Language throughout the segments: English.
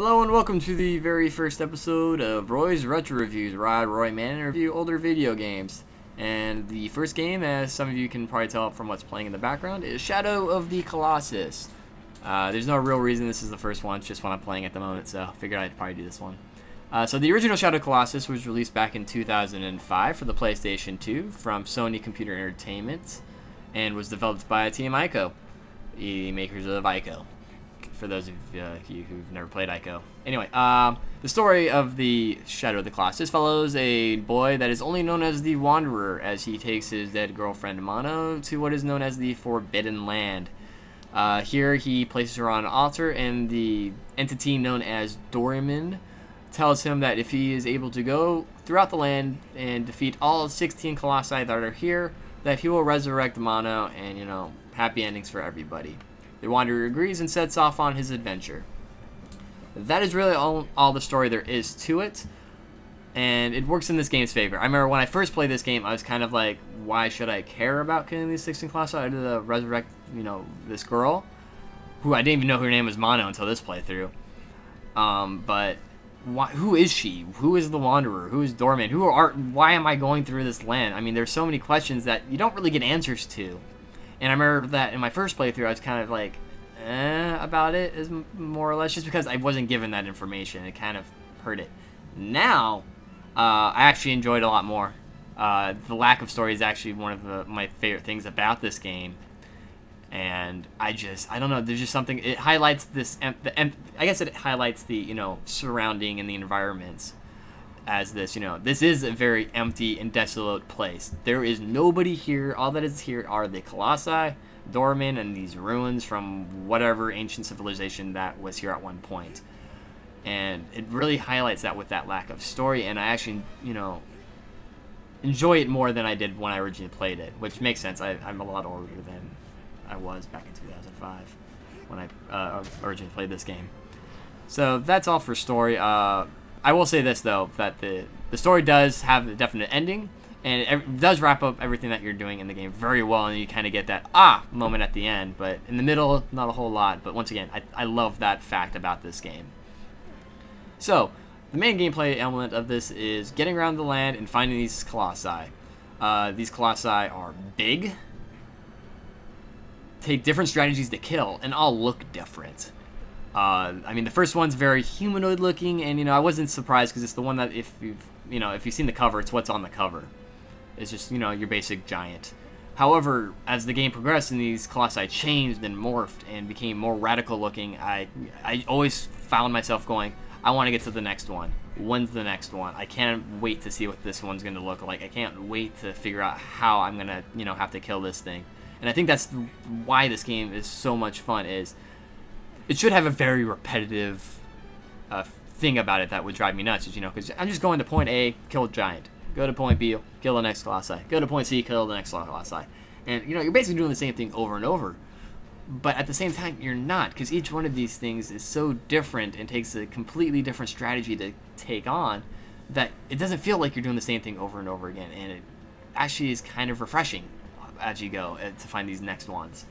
Hello and welcome to the very first episode of Roy's Retro Reviews, where I, Roy Man, review older video games. And the first game, as some of you can probably tell from what's playing in the background, is Shadow of the Colossus. There's no real reason this is the first one, it's just one I'm playing at the moment, so I figured I'd probably do this one. So the original Shadow of the Colossus was released back in 2005 for the PlayStation 2 from Sony Computer Entertainment, and was developed by Team Ico, the makers of Ico. For those of you who've never played Ico. Anyway, the story of the Shadow of the Colossus follows a boy that is only known as the Wanderer as he takes his dead girlfriend Mono to what is known as the Forbidden Land. Here he places her on an altar, and the entity known as Doraemon tells him that if he is able to go throughout the land and defeat all 16 colossi that are here, that he will resurrect Mono, and, you know, happy endings for everybody. The Wanderer agrees and sets off on his adventure. That is really all the story there is to it, and it works in this game's favor. I remember when I first played this game, I was kind of like, why should I care about killing these 16 colossi? I did resurrect, you know, this girl, who I didn't even know her name was Mono until this playthrough. But who is she? Who is the Wanderer? Who is Doraemon? Why am I going through this land? I mean, there's so many questions that you don't really get answers to. And I remember that in my first playthrough, I was kind of like, about it, is more or less, just because I wasn't given that information. It kind of hurt it. Now, I actually enjoyed it a lot more. The lack of story is actually one of my favorite things about this game. And I don't know, there's just something, it highlights this, I guess it highlights the, you know, surrounding and the environments. As this, you know, this is a very empty and desolate place. There is nobody here. All that is here are the Colossi, Doraemon, and these ruins from whatever ancient civilization that was here at one point. And it really highlights that with that lack of story, and I actually, you know, enjoy it more than I did when I originally played it, which makes sense. I'm a lot older than I was back in 2005 when I originally played this game. So that's all for story. I will say this, though, that the story does have a definite ending, and it does wrap up everything that you're doing in the game very well, and you kind of get that moment at the end, but in the middle, not a whole lot. But once again, I love that fact about this game. So, the main gameplay element of this is getting around the land and finding these colossi. These colossi are big, take different strategies to kill, and all look different. I mean, the first one's very humanoid looking, and, you know, I wasn't surprised because it's the one that if you've seen the cover, it's what's on the cover. It's just, you know, your basic giant. However, as the game progressed and these colossi changed and morphed and became more radical looking, I always found myself going, I want to get to the next one. When's the next one? I can't wait to see what this one's going to look like. I can't wait to figure out how I'm going to, you know, have to kill this thing. And I think that's why this game is so much fun, is it should have a very repetitive thing about it that would drive me nuts, you know, because I'm just going to point A, kill a giant. Go to point B, kill the next colossi. Go to point C, kill the next colossi. And, you know, you're basically doing the same thing over and over. But at the same time, you're not, because each one of these things is so different and takes a completely different strategy to take on that it doesn't feel like you're doing the same thing over and over again. And it actually is kind of refreshing as you go to find these next ones.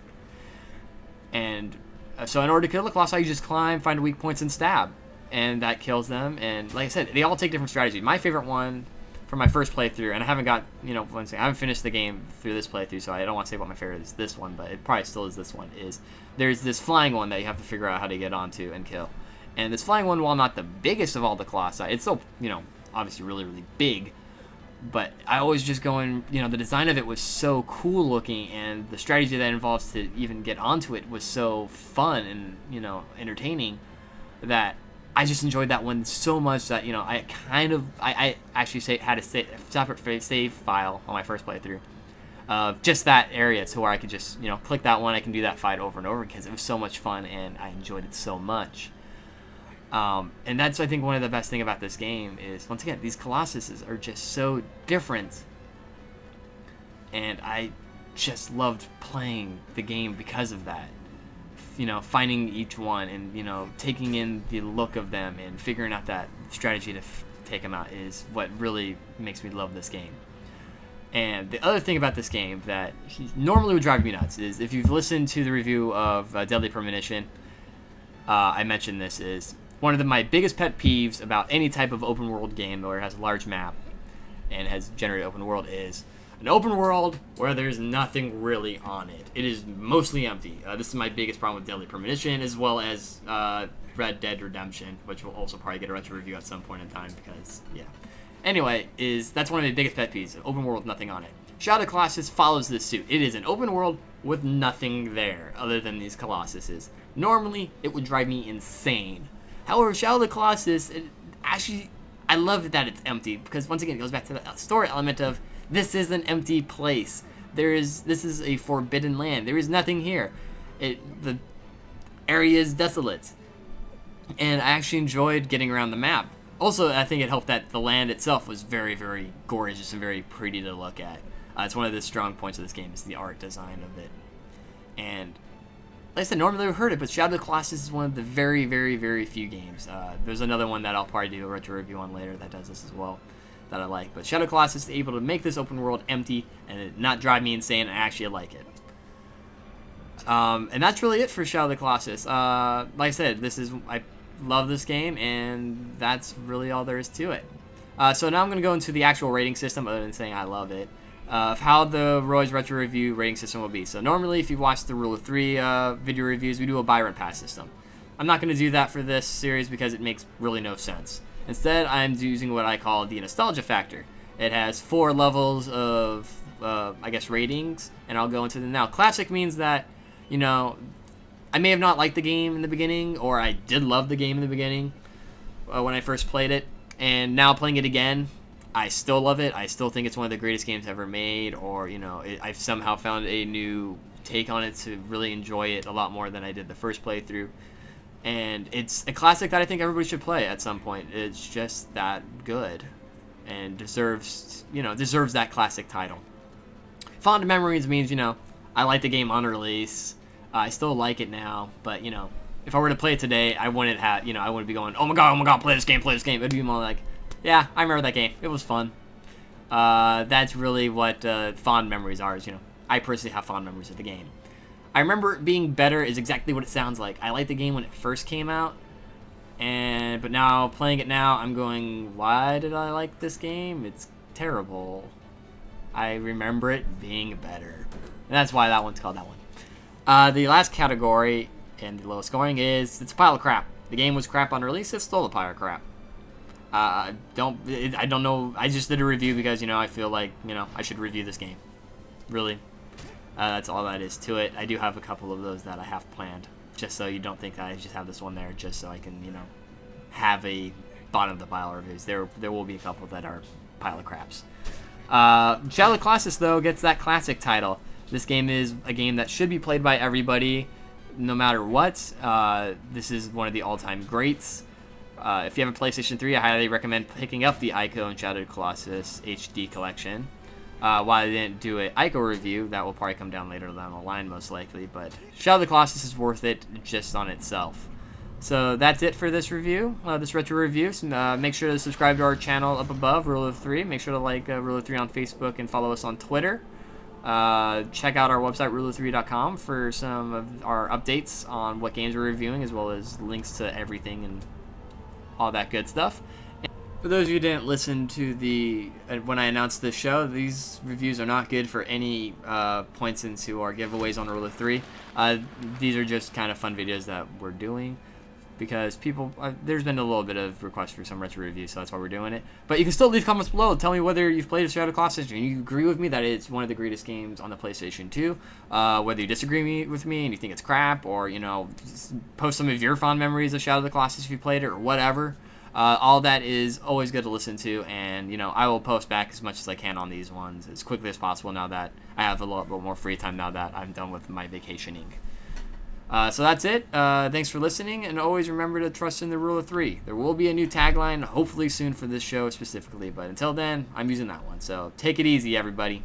And so in order to kill the colossi, you just climb, find weak points, and stab. And that kills them. And like I said, they all take different strategies. My favorite one from my first playthrough, and I haven't got, you know, I haven't finished the game through this playthrough, so I don't want to say what my favorite is this one, but it probably still is this one, is there's this flying one that you have to figure out how to get onto and kill. And this flying one, while not the biggest of all the colossi, it's still, you know, obviously really, really big. But I always just going, you know, the design of it was so cool looking, and the strategy that involves to even get onto it was so fun and, you know, entertaining, that I just enjoyed that one so much that, you know, I actually had a separate save file on my first playthrough of just that area, to where I could just, you know, click that one, I can do that fight over and over, because it was so much fun and I enjoyed it so much. And that's, I think, one of the best things about this game is, once again, these Colossuses are just so different. And I just loved playing the game because of that. You know, finding each one and, you know, taking in the look of them and figuring out that strategy to take them out is what really makes me love this game. And the other thing about this game that normally would drive me nuts is, if you've listened to the review of Deadly Premonition, I mentioned this, is one of my biggest pet peeves about any type of open world game where it has a large map and has generated open world is an open world where there's nothing really on it. It is mostly empty. This is my biggest problem with Deadly Premonition, as well as Red Dead Redemption, which will also probably get a retro review at some point in time because, yeah. Anyway, that's one of my biggest pet peeves, an open world with nothing on it. Shadow of the Colossus follows this suit. It is an open world with nothing there other than these Colossuses. Normally, it would drive me insane. However, Shadow of the Colossus, I love that it's empty because, once again, it goes back to the story element of this is an empty place. This is a forbidden land. There is nothing here. The area is desolate. And I actually enjoyed getting around the map. Also, I think it helped that the land itself was very, very gorgeous and very pretty to look at. It's one of the strong points of this game is the art design of it. And like I said, normally I've heard it, but Shadow of the Colossus is one of the very, very, very few games. There's another one that I'll probably do a retro review on later that does this as well, that I like. But Shadow of the Colossus is able to make this open world empty and it not drive me insane, and I actually like it. And that's really it for Shadow of the Colossus. Like I said, I love this game, and that's really all there is to it. So now I'm going to go into the actual rating system, other than saying I love it, of how the Roy's Retro Review rating system will be. So normally, if you've watched the Rule of 3 video reviews, we do a buy, rent, pass system. I'm not going to do that for this series because it makes really no sense. Instead, I'm using what I call the nostalgia factor. It has 4 levels of, I guess, ratings, and I'll go into them now. Classic means that, you know, I may have not liked the game in the beginning, or I did love the game in the beginning when I first played it, and now playing it again, I still love it. I still think it's one of the greatest games ever made, or, you know, I've somehow found a new take on it to really enjoy it a lot more than I did the first playthrough. And it's a classic that I think everybody should play at some point. It's just that good and deserves that classic title. Fond memories means, you know, I like the game on release. I still like it now, but, you know, if I were to play it today, I wouldn't be going, oh my god, play this game. It'd be more like, yeah, I remember that game. It was fun. That's really what fond memories are, you know. I personally have fond memories of the game. I remember it being better is exactly what it sounds like. I liked the game when it first came out, but now, playing it now, I'm going, why did I like this game? It's terrible. I remember it being better. And that's why that one's called that one. The last category and the lowest scoring is it's a pile of crap. The game was crap on release. It's still a pile of crap. I don't know. I just did a review because, you know, I feel like, you know, I should review this game. Really. That's all that is to it. I do have a couple of those that I have planned, just so you don't think that I just have this one there just so I can, you know, have a bottom of the pile reviews. There will be a couple that are pile of craps. Shadow of the Colossus, though, gets that classic title. This game is a game that should be played by everybody, no matter what. This is one of the all-time greats. If you have a PlayStation 3, I highly recommend picking up the Ico and Shadow of the Colossus HD collection. While I didn't do an Ico review, that will probably come down later down the line, most likely. But Shadow of the Colossus is worth it just on itself. So that's it for this review, this retro review. So, make sure to subscribe to our channel up above, Rule of 3. Make sure to like Rule of 3 on Facebook and follow us on Twitter. Check out our website, rule3.com, for some of our updates on what games we're reviewing, as well as links to everything and all that good stuff. For those of you who didn't listen to when I announced this show, these reviews are not good for any points into our giveaways on Rule of 3. These are just kind of fun videos that we're doing because there's been a little bit of requests for some retro reviews, so that's why we're doing it. But you can still leave comments below. Tell me whether you've played Shadow of the Colossus and you agree with me that it's one of the greatest games on the PlayStation 2. Whether you disagree with me and you think it's crap, or, you know, post some of your fond memories of Shadow of the Colossus if you played it, or whatever. All that is always good to listen to, and, you know, I will post back as much as I can on these ones as quickly as possible now that I have a lot more free time now that I'm done with my vacationing. So that's it. Thanks for listening, and always remember to trust in the Rule of 3. There will be a new tagline hopefully soon for this show specifically, but until then, I'm using that one. So take it easy, everybody.